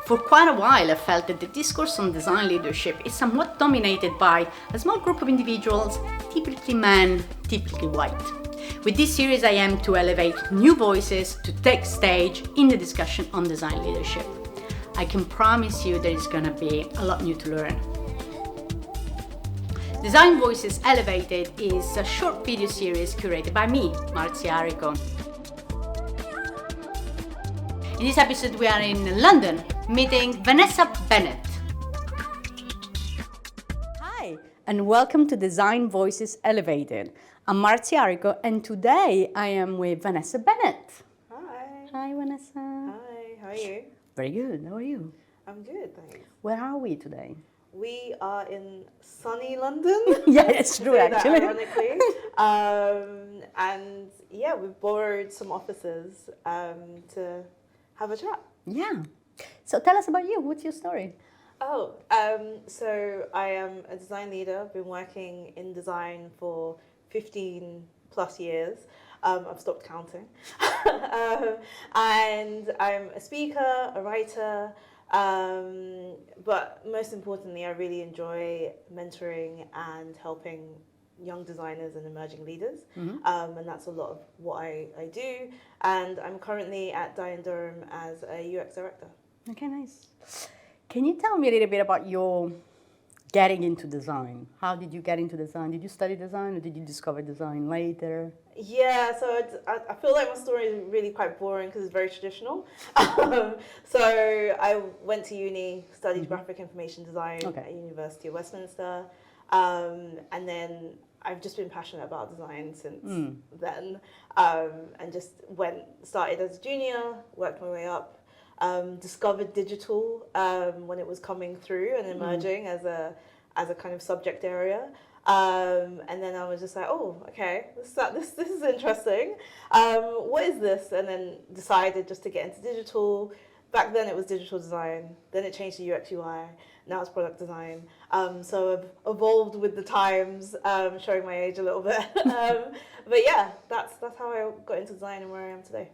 For quite a while, I felt that the discourse on design leadership is somewhat dominated by a small group of individuals, typically men, typically white. With this series, I aim to elevate new voices to take stage in the discussion on design leadership. I can promise you there is going to be a lot new to learn. Design Voices Elevated is a short video series curated by me, Marzia Arico. In this episode, we are in London, meeting Venessa Bennett. Hi, and welcome to Design Voices Elevated. I'm Marzia Arico, and today I am with Venessa Bennett. Hi. Hi, Venessa. Hi, how are you? Very good. How are you? I'm good, thanks. Where are we today? We are in sunny London. Yeah, it's true, actually. Ironically. And yeah, we've borrowed some offices to have a chat. Yeah. So tell us about you. What's your story? So I am a design leader. I've been working in design for 15 plus years. I've stopped counting. And I'm a speaker, a writer, but most importantly, I really enjoy mentoring and helping young designers and emerging leaders. Mm-hmm. And that's a lot of what I do. And I'm currently at Dye Durham as a UX director. Okay, nice. Can you tell me a little bit about your getting into design? How did you get into design? Did you study design or did you discover design later? Yeah, so I feel like my story is really quite boring because it's very traditional. So I went to uni, studied graphic information design at University of Westminster, and then I've just been passionate about design since then, and just started as a junior, worked my way up, discovered digital when it was coming through and emerging as a kind of subject area. And then I was just like, oh, okay, this is interesting. What is this? And then decided just to get into digital. Back then it was digital design. Then it changed to UX UI. Now it's product design. So I've evolved with the times, showing my age a little bit. But yeah, that's how I got into design and where I am today.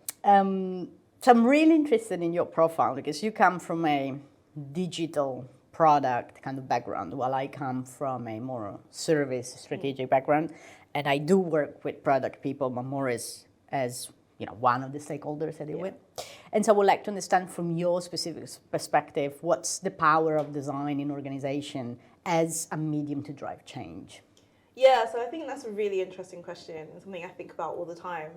So I'm really interested in your profile because you come from a digital product kind of background, while I come from a more service strategic background, and I do work with product people, but more as one of the stakeholders I deal with. And so I would like to understand from your specific perspective, what's the power of design in organization as a medium to drive change? Yeah, so I think that's a really interesting question and something I think about all the time.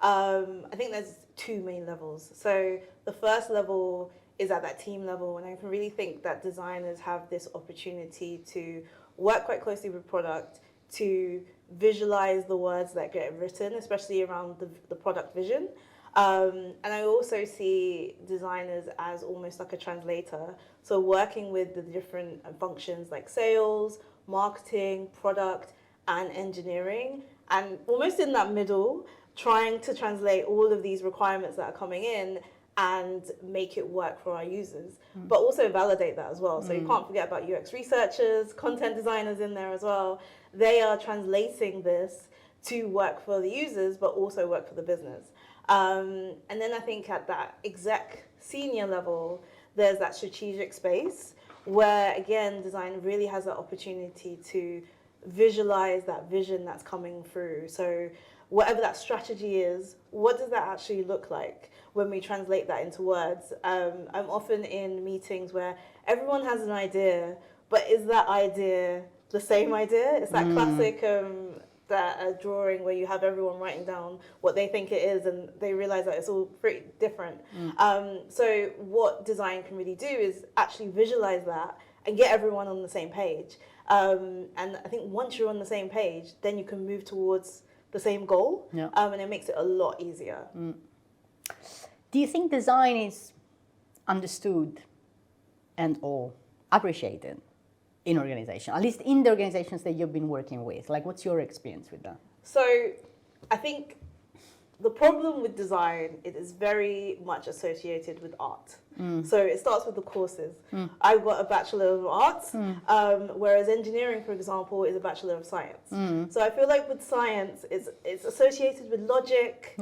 I think there's two main levels. So the first level is at that team level, and I can really think that designers have this opportunity to work quite closely with product to visualize the words that get written, especially around the product vision. And I also see designers as almost like a translator. So working with the different functions like sales, marketing, product, and engineering, and almost in that middle, trying to translate all of these requirements that are coming in and make it work for our users, but also validate that as well. So you can't forget about UX researchers, content designers in there as well. They are translating this to work for the users, but also work for the business. And then I think at that exec senior level, there's that strategic space where, again, design really has that opportunity to visualize that vision that's coming through. So whatever that strategy is, what does that actually look like when we translate that into words? I'm often in meetings where everyone has an idea, but is that idea the same idea? It's that classic drawing where you have everyone writing down what they think it is and they realize that it's all pretty different. So what design can really do is actually visualize that and get everyone on the same page. And I think once you're on the same page, then you can move towards the same goal, and it makes it a lot easier. Do you think design is understood and or appreciated in organization, at least in the organizations that you've been working with? Like, what's your experience with that? So I think the problem with design, it is very much associated with art. So it starts with the courses. I've got a Bachelor of Arts, whereas engineering, for example, is a Bachelor of Science. So I feel like with science, it's associated with logic,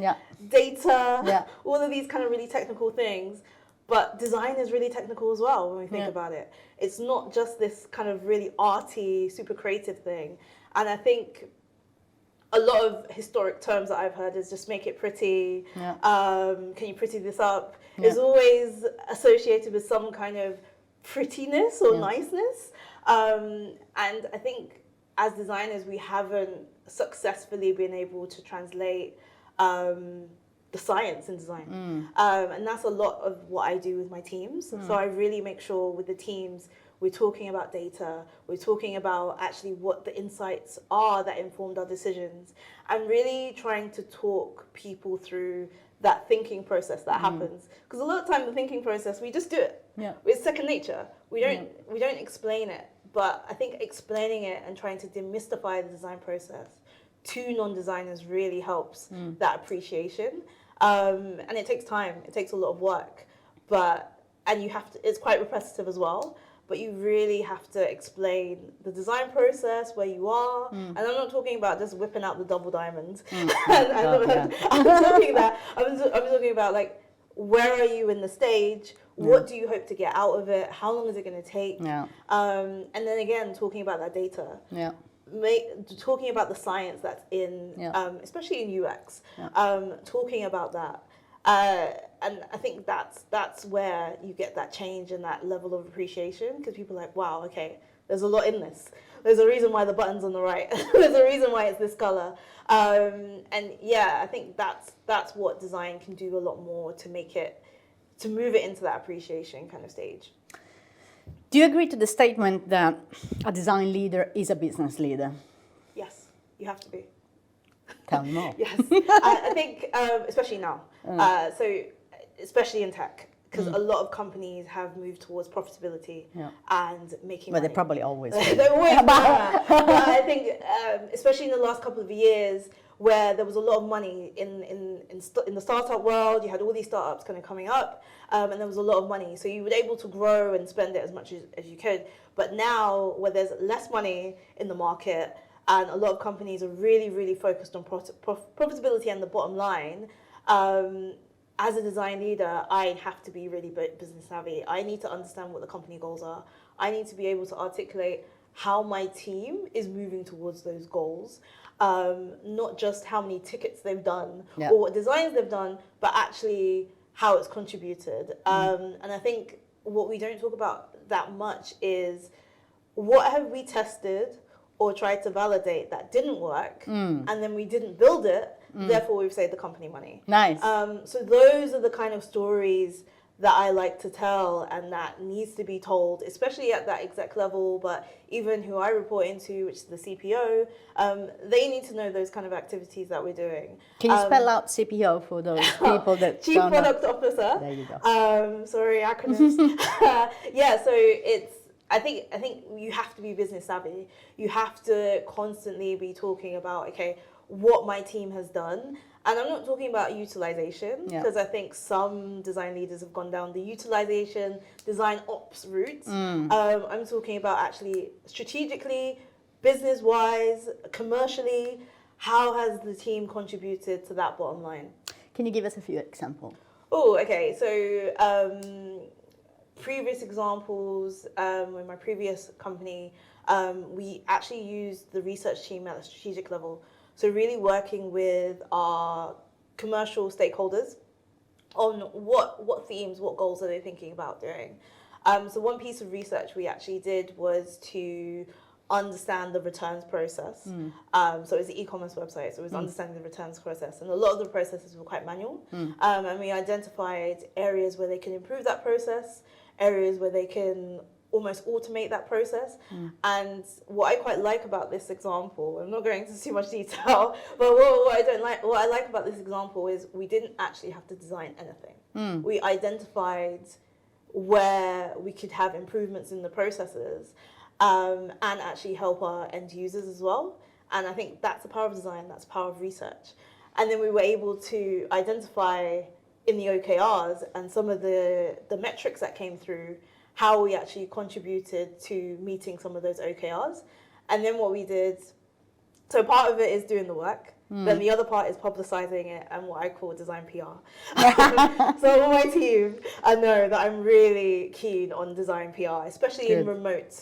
data, all of these kind of really technical things. But design is really technical as well when we think about it. It's not just this kind of really arty, super creative thing. And I think a lot of historic terms that I've heard is just make it pretty. Can you pretty this up? Is always associated with some kind of prettiness or niceness. And I think as designers, we haven't successfully been able to translate the science in design. And that's a lot of what I do with my teams. So I really make sure with the teams, we're talking about data, we're talking about actually what the insights are that informed our decisions, and really trying to talk people through that thinking process that happens. Because a lot of time the thinking process, we just do it. It's second nature. We don't explain it. But I think explaining it and trying to demystify the design process to non-designers really helps that appreciation. And it takes time. It takes a lot of work. And you have to, it's quite repetitive as well. But you really have to explain the design process, where you are. And I'm not talking about just whipping out the double diamonds. I'm talking about like, where are you in the stage? What do you hope to get out of it? How long is it going to take? And then again, talking about that data. Talking about the science that's in, especially in UX. Talking about that. And I think that's where you get that change and that level of appreciation, because people are like, wow, okay, there's a lot in this. There's a reason why the button's on the right. There's a reason why it's this color. And yeah, I think that's what design can do a lot more to move it into that appreciation kind of stage. Do you agree to the statement that a design leader is a business leader? Yes, you have to be. Tell me more. Yes, I think especially now. So especially in tech, because a lot of companies have moved towards profitability and making money. They probably always will. They always will. But I think especially in the last couple of years, where there was a lot of money in the startup world, you had all these startups kind of coming up, and there was a lot of money. So you were able to grow and spend it as much as you could. But now, where there's less money in the market, and a lot of companies are really, really focused on profitability and the bottom line, as a design leader, I have to be really business savvy. I need to understand what the company goals are. I need to be able to articulate how my team is moving towards those goals. Not just how many tickets they've done or what designs they've done, but actually how it's contributed. And I think what we don't talk about that much is what have we tested or tried to validate that didn't work, and then we didn't build it, therefore we've saved the company money. Nice. So those are the kind of stories that I like to tell, and that needs to be told, especially at that exec level, but even who I report into, which is the CPO, they need to know those kind of activities that we're doing. Can you spell out CPO for those people that Chief don't Product know? Officer. There you go. Sorry, acronyms. Yeah, so I think you have to be business savvy. You have to constantly be talking about, okay, what my team has done. And I'm not talking about utilization, because I think some design leaders have gone down the utilization, design ops route. I'm talking about actually strategically, business-wise, commercially, how has the team contributed to that bottom line? Can you give us a few examples? Oh, okay. So previous examples, in my previous company, we actually used the research team at a strategic level. So really working with our commercial stakeholders on what themes, what goals are they thinking about doing. So one piece of research we actually did was to understand the returns process. So it's an e-commerce website, so it was understanding the returns process. And a lot of the processes were quite manual. And we identified areas where they can improve that process, areas where they can almost automate that process. And what I quite like about this example, I'm not going into too much detail, but what I like about this example is we didn't actually have to design anything. We identified where we could have improvements in the processes, and actually help our end users as well. And I think that's the power of design, that's the power of research. And then we were able to identify in the OKRs and some of the metrics that came through, how we actually contributed to meeting some of those OKRs. And then what we did, so part of it is doing the work, Then the other part is publicizing it and what I call design PR. So all my team, I know that I'm really keen on design PR, especially in remote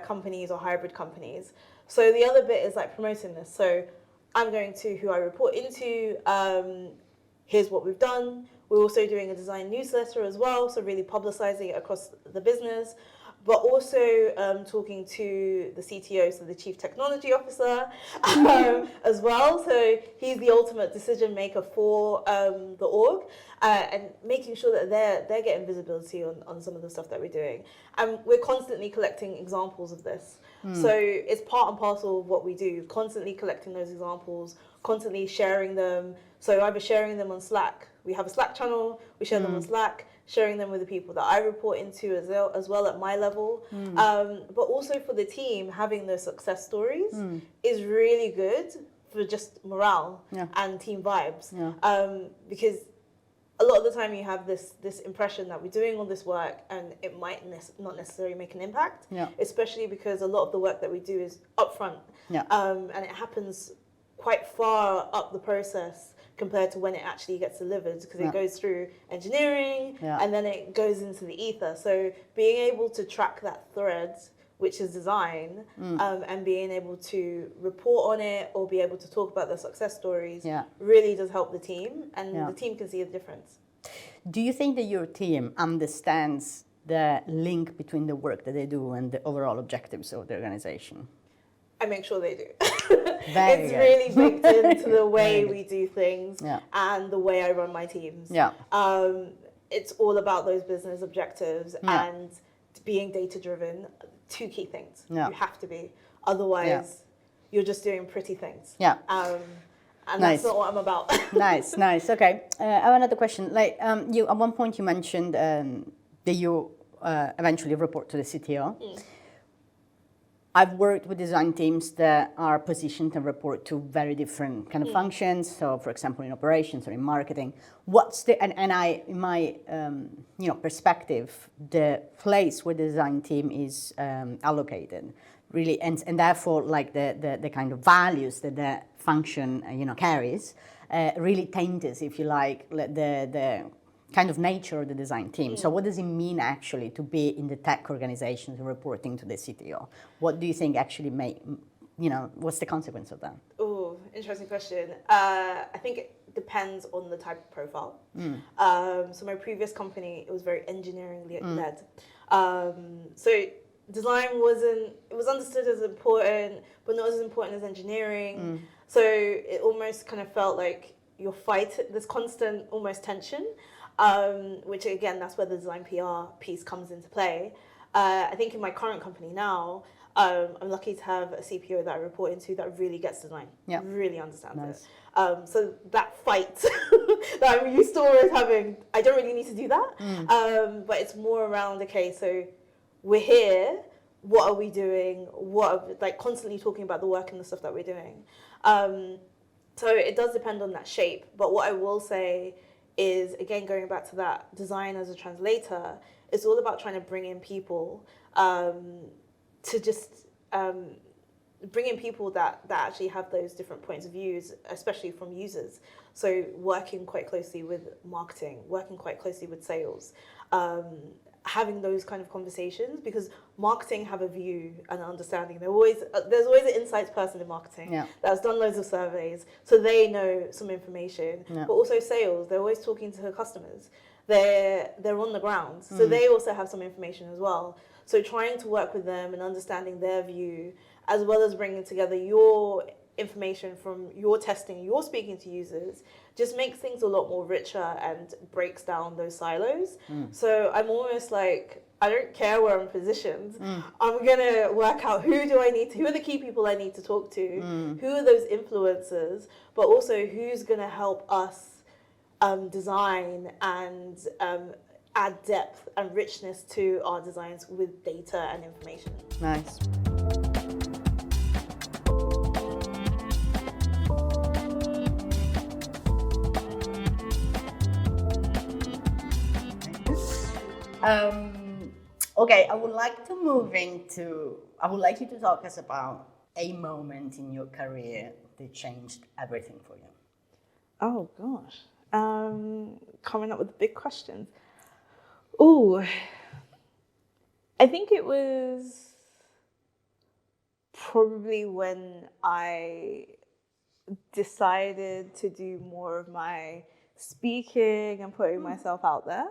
companies or hybrid companies. So the other bit is like promoting this. So I'm going to who I report into, here's what we've done. We're also doing a design newsletter as well, so really publicizing it across the business, but also talking to the CTO, so the Chief Technology Officer, as well. So he's the ultimate decision maker for the org, and making sure that they're getting visibility on some of the stuff that we're doing. And we're constantly collecting examples of this. So it's part and parcel of what we do, constantly collecting those examples, constantly sharing them. So either sharing them on Slack, we have a Slack channel, we share them on Slack, sharing them with the people that I report into as well at my level. But also for the team, having those success stories is really good for just morale and team vibes. Because a lot of the time you have this impression that we're doing all this work and it might not necessarily make an impact, especially because a lot of the work that we do is upfront, and it happens quite far up the process compared to when it actually gets delivered, because it goes through engineering and then it goes into the ether. So being able to track that thread, which is design, and being able to report on it or be able to talk about the success stories really does help the team, and the team can see the difference. Do you think that your team understands the link between the work that they do and the overall objectives of the organization? I make sure they do. It's really baked into the way we do things and the way I run my teams. It's all about those business objectives and being data driven. Two key things. You have to be. Otherwise, you're just doing pretty things. And that's not what I'm about. Nice. Okay. I have another question. Like, you at one point you mentioned that you eventually report to the CTO. I've worked with design teams that are positioned to report to very different kind of functions. So, for example, in operations or in marketing, what's the and I, in my perspective, the place where the design team is allocated really, and therefore, like the kind of values that the function carries, really taints, if you like, the kind of nature of the design team. So what does it mean actually to be in the tech organizations reporting to the CTO? What do you think actually what's the consequence of that? Oh, interesting question. I think it depends on the type of profile. So my previous company, it was very engineering led. So design it was understood as important, but not as important as engineering. So it almost kind of felt like you're fighting this constant almost tension. Which again, that's where the design PR piece comes into play. I think in my current company now, I'm lucky to have a CPO that I report into that really gets design, really understands it. So that fight that I'm used to always having, I don't really need to do that. But it's more around, okay, so we're here, what are we doing? Constantly talking about the work and the stuff that we're doing. So it does depend on that shape. But what I will say is, again, going back to that design as a translator, it's all about trying to bring in people to just bring in people that actually have those different points of views, especially from users. So working quite closely with marketing, working quite closely with sales, having those kind of conversations, because marketing have a view and an understanding. There's always an insights person in marketing that's done loads of surveys, so they know some information. But also sales, they're always talking to customers. They're on the ground, so they also have some information as well. So trying to work with them and understanding their view, as well as bringing together your information from your testing, you're speaking to users, just makes things a lot more richer and breaks down those silos. So I'm almost like, I don't care where I'm positioned. I'm gonna work out who are the key people I need to talk to, who are those influencers, but also who's gonna help us design and add depth and richness to our designs with data and information. Nice. Okay, I would like you to talk us about a moment in your career that changed everything for you? Oh gosh, coming up with big questions. Ooh, I think it was probably when I decided to do more of my speaking and putting myself out there.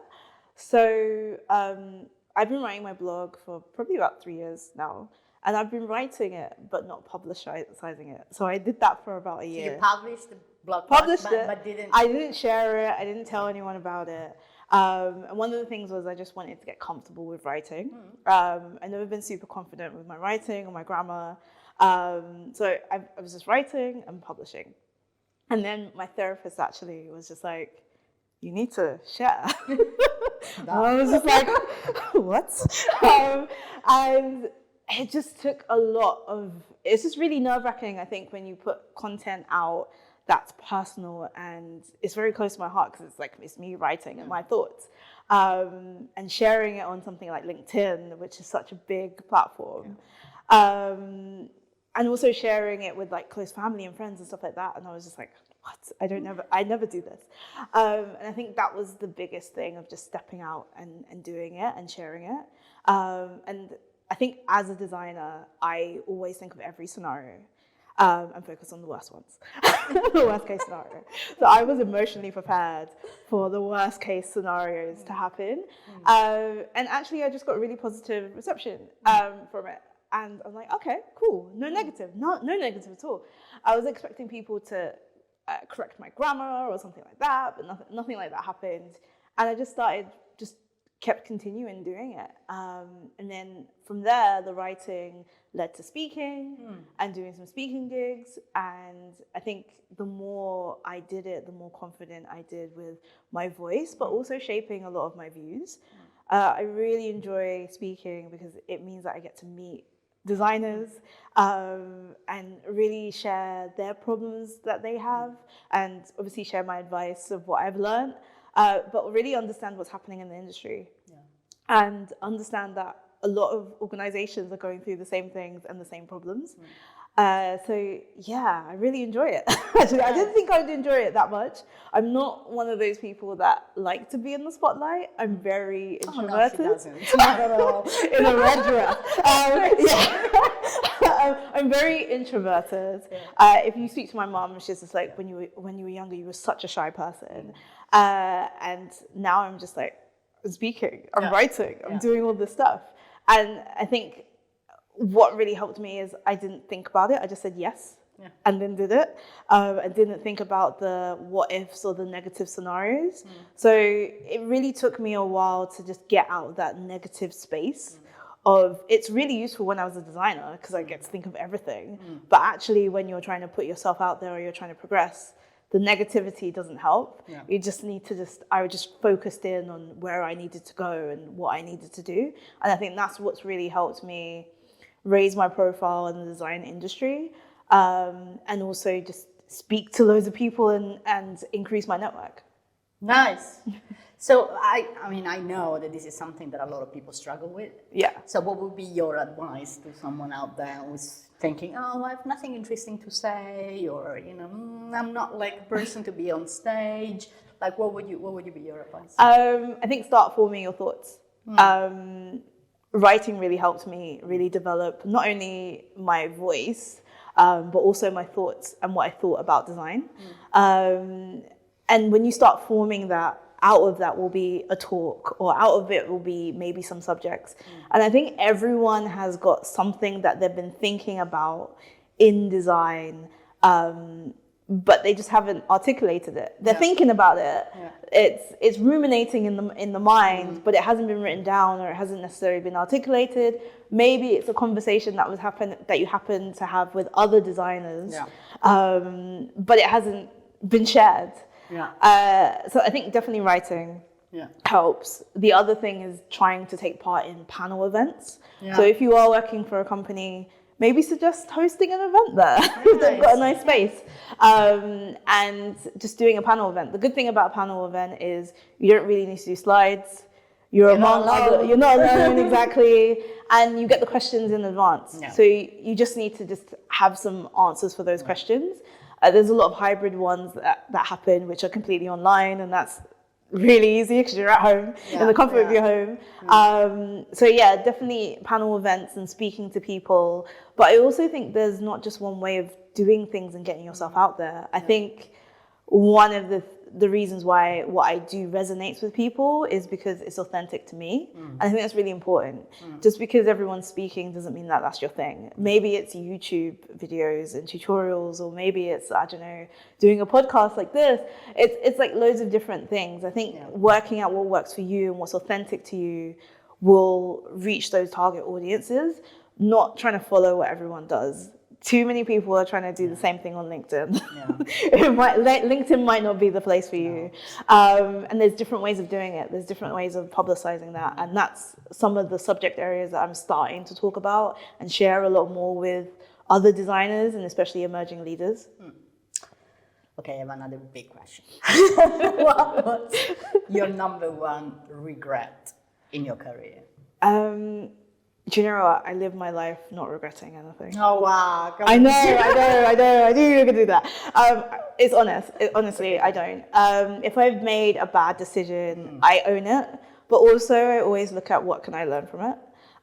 So I've been writing my blog for probably about 3 years now, and I've been writing it but not publicizing it. So I did that for about a year. You published the blog Published post, it. but didn't. I didn't share it. I didn't tell anyone about it. And one of the things was I just wanted to get comfortable with writing. I've never been super confident with my writing or my grammar. So I was just writing and publishing. And then my therapist actually was just like, you need to share. And I was just like, what? And it just took a lot of, it's just really nerve-wracking, I think, when you put content out that's personal and it's very close to my heart because it's me writing and my thoughts. And sharing it on something like LinkedIn, which is such a big platform. And also sharing it with close family and friends and stuff like that. And I was just like, what? I never do this. And I think that was the biggest thing of just stepping out and doing it and sharing it. And I think as a designer, I always think of every scenario and focus on the worst ones, the worst case scenario. So I was emotionally prepared for the worst case scenarios to happen. And actually, I just got really positive reception from it. And I'm like, okay, cool, no negative at all. I was expecting people to correct my grammar or something like that, but nothing like that happened. And I just kept continuing doing it. And then from there, the writing led to speaking and doing some speaking gigs. And I think the more I did it, the more confident I did with my voice, but also shaping a lot of my views. I really enjoy speaking because it means that I get to meet designers and really share their problems that they have and obviously share my advice of what I've learned, but really understand what's happening in the industry and understand that a lot of organizations are going through the same things and the same problems. So yeah, I really enjoy it. Actually, I didn't think I would enjoy it that much. I'm not one of those people that like to be in the spotlight. I'm very introverted. Oh, no, she doesn't. Not at all. In a red dress. I'm very introverted. If you speak to my mom, she's just like, when you were younger, you were such a shy person. And now I'm just like, I'm speaking, I'm writing, I'm doing all this stuff. And I think what really helped me is I didn't think about it. I just said yes and then did it. I didn't think about the what ifs or the negative scenarios. So it really took me a while to just get out of that negative space of, it's really useful when I was a designer because I get to think of everything. But actually when you're trying to put yourself out there or you're trying to progress, the negativity doesn't help. You just need to I was just focused in on where I needed to go and what I needed to do. And I think that's what's really helped me raise my profile in the design industry, and also just speak to loads of people and increase my network. Nice. So I mean, I know that this is something that a lot of people struggle with. So what would be your advice to someone out there who's thinking, oh, I have nothing interesting to say, or I'm not like a person to be on stage? Like, what would be your advice? I think start forming your thoughts. Writing really helped me really develop not only my voice, but also my thoughts and what I thought about design. And when you start forming that, out of that will be a talk, or out of it will be maybe some subjects. And I think everyone has got something that they've been thinking about in design, but they just haven't articulated it. They're thinking about it. It's ruminating in the mind, but it hasn't been written down, or it hasn't necessarily been articulated. Maybe it's a conversation that you happen to have with other designers, but it hasn't been shared. So I think definitely writing helps. The other thing is trying to take part in panel events. So if you are working for a company, maybe suggest hosting an event there if they've got a nice space, and just doing a panel event. The good thing about a panel event is you don't really need to do slides. You're not alone, exactly. and you get the questions in advance. Yeah. So you just need to just have some answers for those questions. There's a lot of hybrid ones that happen, which are completely online, and that's really easy because you're at home in the comfort of your home. So yeah, definitely panel events and speaking to people. But I also think there's not just one way of doing things and getting yourself out there. I think one of the reasons why what I do resonates with people is because it's authentic to me. And I think that's really important. Just because everyone's speaking doesn't mean that that's your thing. Maybe it's YouTube videos and tutorials, or maybe it's, I don't know, doing a podcast like this. It's like loads of different things. I think working out what works for you and what's authentic to you will reach those target audiences, not trying to follow what everyone does. Too many people are trying to do the same thing on LinkedIn. LinkedIn might not be the place for you. And there's different ways of doing it. There's different ways of publicizing that. And that's some of the subject areas that I'm starting to talk about and share a lot more with other designers and especially emerging leaders. Okay, I have another big question. What's your number one regret in your career? Do you know what? I live my life not regretting anything. Oh, wow. I know. I knew you were going to do that. It's honest. Honestly, I don't. If I've made a bad decision, I own it. But also, I always look at what can I learn from it.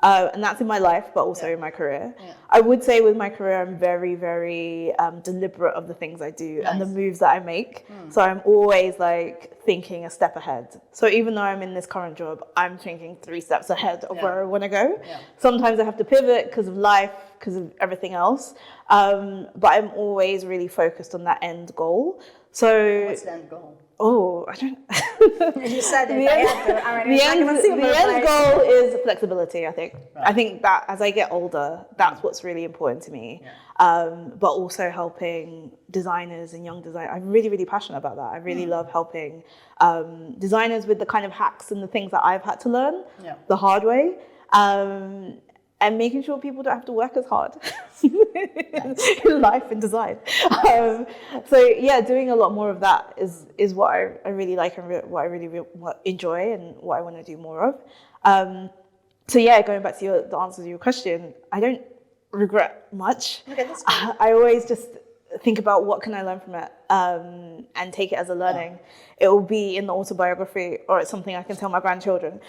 And that's in my life, but also in my career. I would say with my career, I'm very, very deliberate of the things I do and the moves that I make. So I'm always like thinking a step ahead. So even though I'm in this current job, I'm thinking 3 steps ahead of where I want to go. Sometimes I have to pivot because of life, because of everything else. But I'm always really focused on that end goal. So what's the end goal? Oh, I don't. You said it. The end goal is flexibility, I think. Right. I think that as I get older, that's what's really important to me. But also helping designers and young designers. I'm really, really passionate about that. I really love helping designers with the kind of hacks and the things that I've had to learn the hard way. And making sure people don't have to work as hard in life and design. So yeah, doing a lot more of that is what I really like and what I really enjoy and what I want to do more of. So yeah, going back to the answer to your question, I don't regret much. Okay, that's good. I always just think about what can I learn from it and take it as a learning. It will be in the autobiography, or it's something I can tell my grandchildren.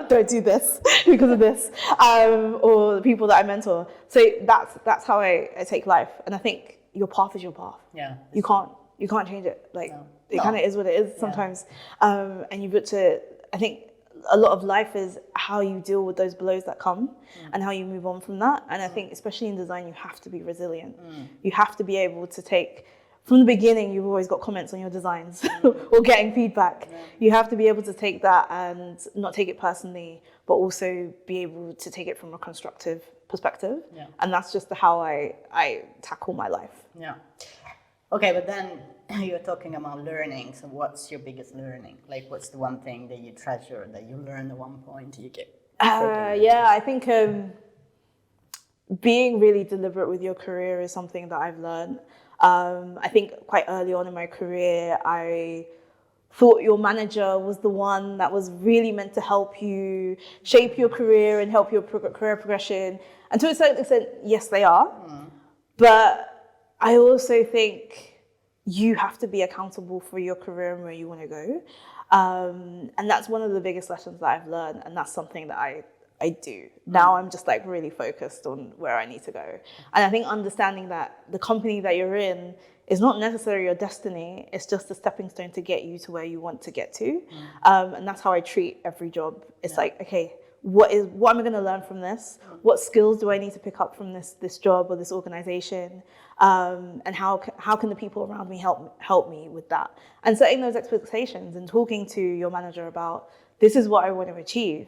Don't do this because of this, or the people that I mentor. So that's how I take life. And I think your path is your path. Yeah, you can't change it. Like it kind of is what it is sometimes. And you've got to. I think a lot of life is how you deal with those blows that come and how you move on from that. And I think especially in design, you have to be resilient. You have to be able to take, from the beginning, you've always got comments on your designs or getting feedback. You have to be able to take that and not take it personally, but also be able to take it from a constructive perspective. And that's just how I tackle my life. Yeah. Okay, but then you're talking about learning. So what's your biggest learning? Like, what's the one thing that you treasure, that you learned at one point you get? I think being really deliberate with your career is something that I've learned. I think quite early on in my career, I thought your manager was the one that was really meant to help you shape your career and help your career progression. And to a certain extent, yes, they are. But I also think you have to be accountable for your career and where you want to go. And that's one of the biggest lessons that I've learned. And that's something that I do. Now I'm just like really focused on where I need to go. And I think understanding that the company that you're in is not necessarily your destiny. It's just a stepping stone to get you to where you want to get to. And that's how I treat every job. It's like, okay, what am I going to learn from this? What skills do I need to pick up from this job or this organization? And how can the people around me help me with that? And setting those expectations and talking to your manager about, this is what I want to achieve.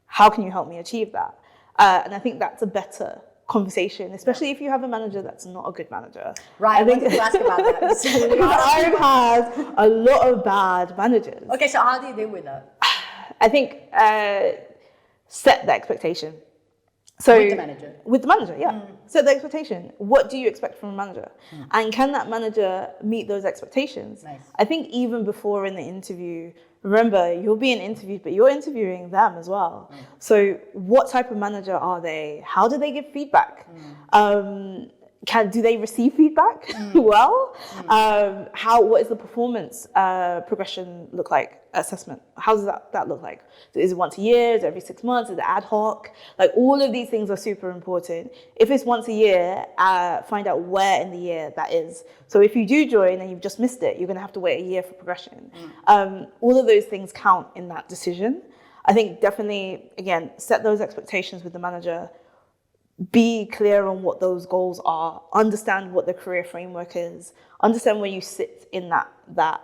How can you help me achieve that? And I think that's a better conversation, especially if you have a manager that's not a good manager. Right, I wanted to ask about that. I've had a lot of bad managers. Okay, so how do you deal with that? I think set the expectation. So with the manager? With the manager, yeah. Set the expectation. What do you expect from a manager? And can that manager meet those expectations? Nice. I think even before in the interview, remember, you're being interviewed, but you're interviewing them as well. So what type of manager are they? How do they give feedback? Do they receive feedback well? What is the performance progression look like? Assessment. How does that look like? Is it once a year? Is it every 6 months? Is it ad hoc? Like all of these things are super important. If it's once a year, find out where in the year that is. So if you do join and you've just missed it, you're going to have to wait a year for progression. All of those things count in that decision. I think definitely, again, set those expectations with the manager. Be clear on what those goals are, understand what the career framework is, understand where you sit in that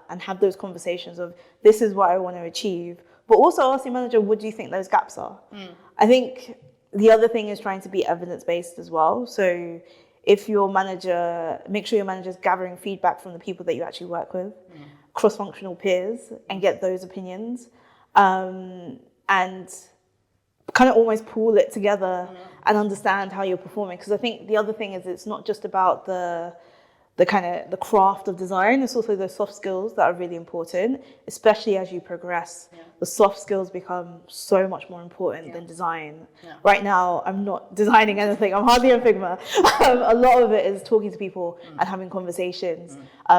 and have those conversations of this is what I want to achieve, but also ask your manager, what do you think those gaps are? I think the other thing is trying to be evidence-based as well. So if your manager, make sure your manager is gathering feedback from the people that you actually work with, cross-functional peers, and get those opinions, and kind of almost pool it together and understand how you're performing. Because I think the other thing is it's not just about the kind of the craft of design, it's also the soft skills that are really important, especially as you progress. The soft skills become so much more important than design. Right now, I'm not designing anything, I'm hardly in Figma. A lot of it is talking to people and having conversations.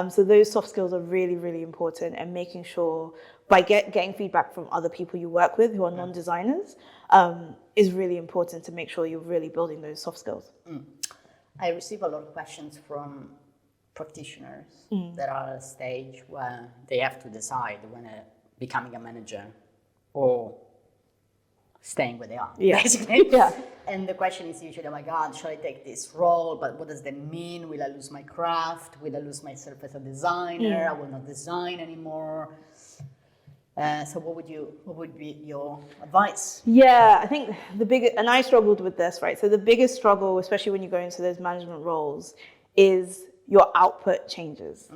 So those soft skills are really, really important, and making sure by getting feedback from other people you work with who are non-designers is really important to make sure you're really building those soft skills. I receive a lot of questions from practitioners that are at a stage where they have to decide when becoming a manager or staying where they are, basically. And the question is usually, oh my God, shall I take this role? But what does that mean? Will I lose my craft? Will I lose myself as a designer? I will not design anymore. So what would be your advice? Yeah, I think and I struggled with this, right? So the biggest struggle, especially when you go into those management roles, is your output changes.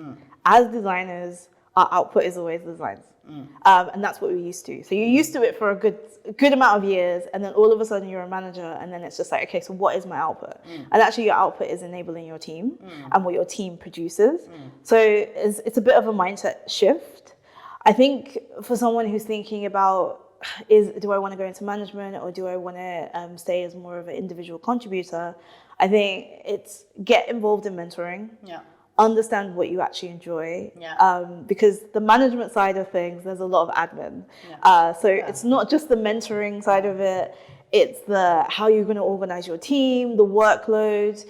As designers, our output is always designs. And that's what we're used to. So you're used to it for a good amount of years, and then all of a sudden you're a manager, and then it's just like, okay, so what is my output? And actually your output is enabling your team and what your team produces. So it's a bit of a mindset shift. I think for someone who's thinking about, do I want to go into management or do I want to stay as more of an individual contributor? I think it's get involved in mentoring. Understand what you actually enjoy. Because the management side of things, there's a lot of admin. It's not just the mentoring side of it. It's how you're going to organize your team, the workload.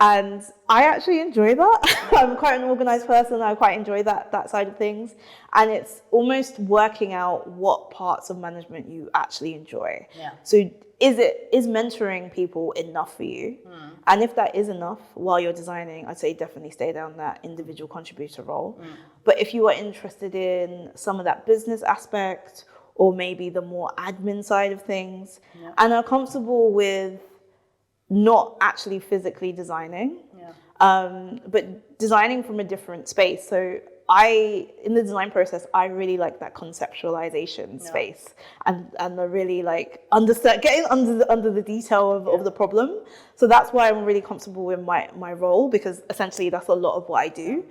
And I actually enjoy that. I'm quite an organized person. I quite enjoy that side of things. And it's almost working out what parts of management you actually enjoy. So is mentoring people enough for you? And if that is enough while you're designing, I'd say definitely stay down that individual contributor role. But if you are interested in some of that business aspect, or maybe the more admin side of things, and are comfortable with not actually physically designing, but designing from a different space. So in the design process, I really like that conceptualization space and the really like getting under the detail of the problem. So that's why I'm really comfortable with my role, because essentially that's a lot of what I do.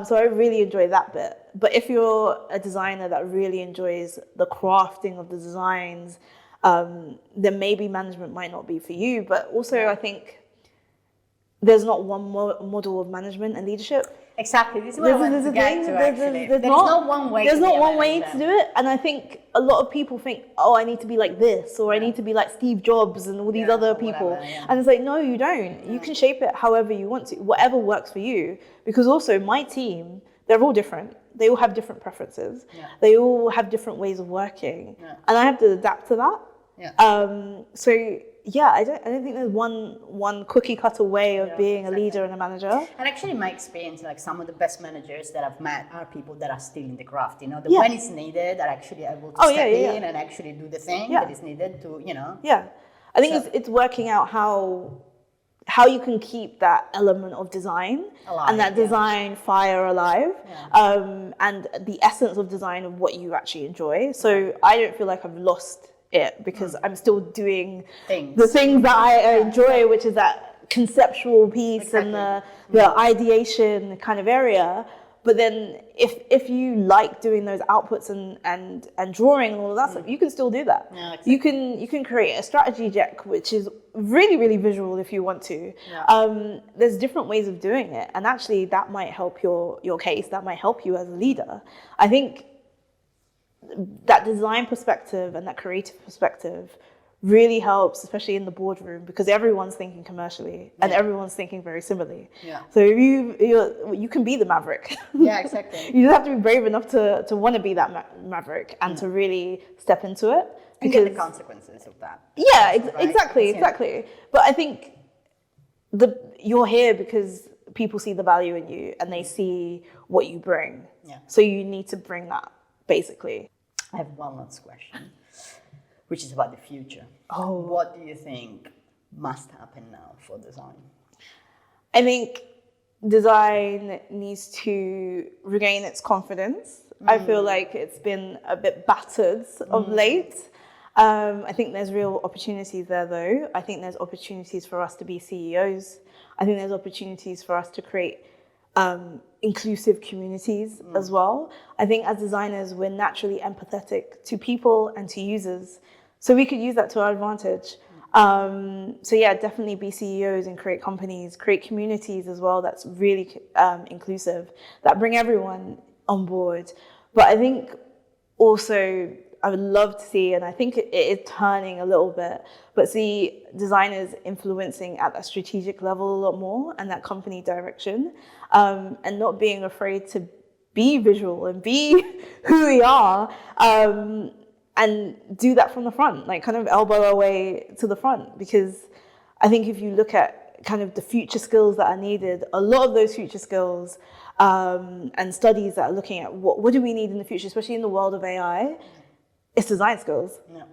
So I really enjoy that bit. But if you're a designer that really enjoys the crafting of the designs, then maybe management might not be for you. But also I think there's not one model of management and leadership. Exactly, this is what I wanted to get to, actually. There's not one way to do it. And I think a lot of people think, oh, I need to be like this, or I need to be like Steve Jobs and all these other people. And it's like, no, you don't. You can shape it however you want to, whatever works for you. Because also my team, they're all different. They all have different preferences. They all have different ways of working. And I have to adapt to that. I don't think there's one cookie cutter way of being a leader and a manager. And actually, in my experience, like some of the best managers that I've met are people that are still in the craft. When it's needed, are actually able to step in and actually do the thing that is needed to. I think it's working out how you can keep that element of design alive, and that design fire alive, and the essence of design of what you actually enjoy. So I don't feel like I've lost it, because I'm still doing the things that I enjoy, which is that conceptual piece and the ideation kind of area. But then if you like doing those outputs and drawing and all of that stuff, you can still do that. Yeah, exactly. You can create a strategy deck, which is really, really visual if you want to. Yeah. There's different ways of doing it. And actually that might help your case, that might help you as a leader. I think that design perspective and that creative perspective really helps, especially in the boardroom, because everyone's thinking commercially and everyone's thinking very similarly. Yeah. So if you can be the maverick. Yeah, exactly. You just have to be brave enough to want to be that maverick and to really step into it. And get the consequences of that. Yeah, Right? exactly. But I think you're here because people see the value in you and they see what you bring. Yeah. So you need to bring that, basically. I have one last question, which is about the future. Oh. What do you think must happen now for design? I think design needs to regain its confidence. I feel like it's been a bit battered of late. I think there's real opportunities there, though. I think there's opportunities for us to be CEOs. I think there's opportunities for us to create inclusive communities as well. I think as designers, we're naturally empathetic to people and to users. So we could use that to our advantage. So yeah, definitely be CEOs and create companies, create communities as well that's really inclusive, that bring everyone on board. But I think also I would love to see, and I think it is turning a little bit, but see designers influencing at that strategic level a lot more and that company direction, and not being afraid to be visual and be who we are, and do that from the front, like kind of elbow our way to the front. Because I think if you look at kind of the future skills that are needed, a lot of those future skills and studies that are looking at what do we need in the future, especially in the world of AI, it's design skills. Yeah.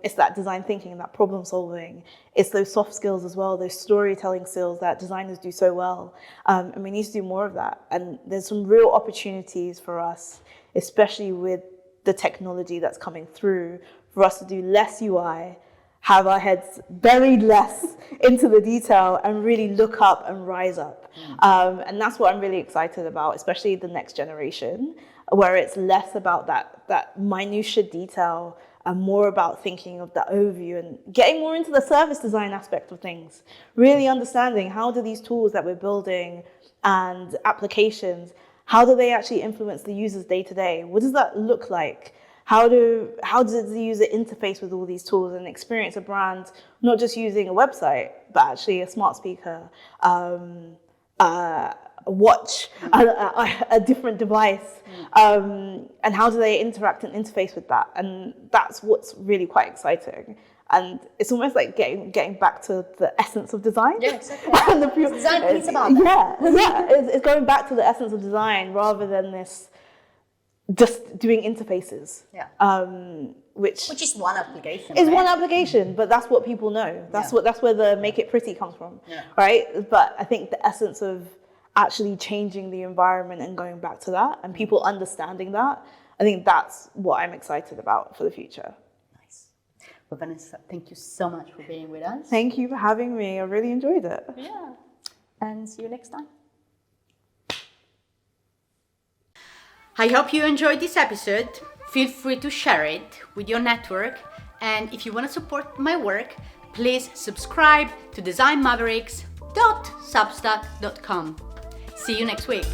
It's that design thinking and that problem solving. It's those soft skills as well, those storytelling skills that designers do so well. And we need to do more of that. And there's some real opportunities for us, especially with the technology that's coming through, for us to do less UI, have our heads buried less into the detail and really look up and rise up. And that's what I'm really excited about, especially the next generation, where it's less about that minutiae detail and more about thinking of the overview and getting more into the service design aspect of things, really understanding how do these tools that we're building and applications, how do they actually influence the user's day-to-day? What does that look like? How does the user interface with all these tools and experience a brand, not just using a website, but actually a smart speaker, a watch, a different device, and how do they interact and interface with that? And that's what's really quite exciting. And it's almost like getting back to the essence of design. Yeah, exactly. And Design is about that. Yeah. It's going back to the essence of design rather than this just doing interfaces. Yeah. Which is one application. is right? one application, but that's what people know. That's where the make it pretty comes from. Yeah. Right? But I think the essence of actually changing the environment and going back to that and people understanding that, I think that's what I'm excited about for the future. Nice. Well, Venessa, thank you so much for being with us. Thank you for having me. I really enjoyed it. Yeah. And see you next time. I hope you enjoyed this episode. Feel free to share it with your network. And if you want to support my work, please subscribe to designmavericks.substack.com. See you next week.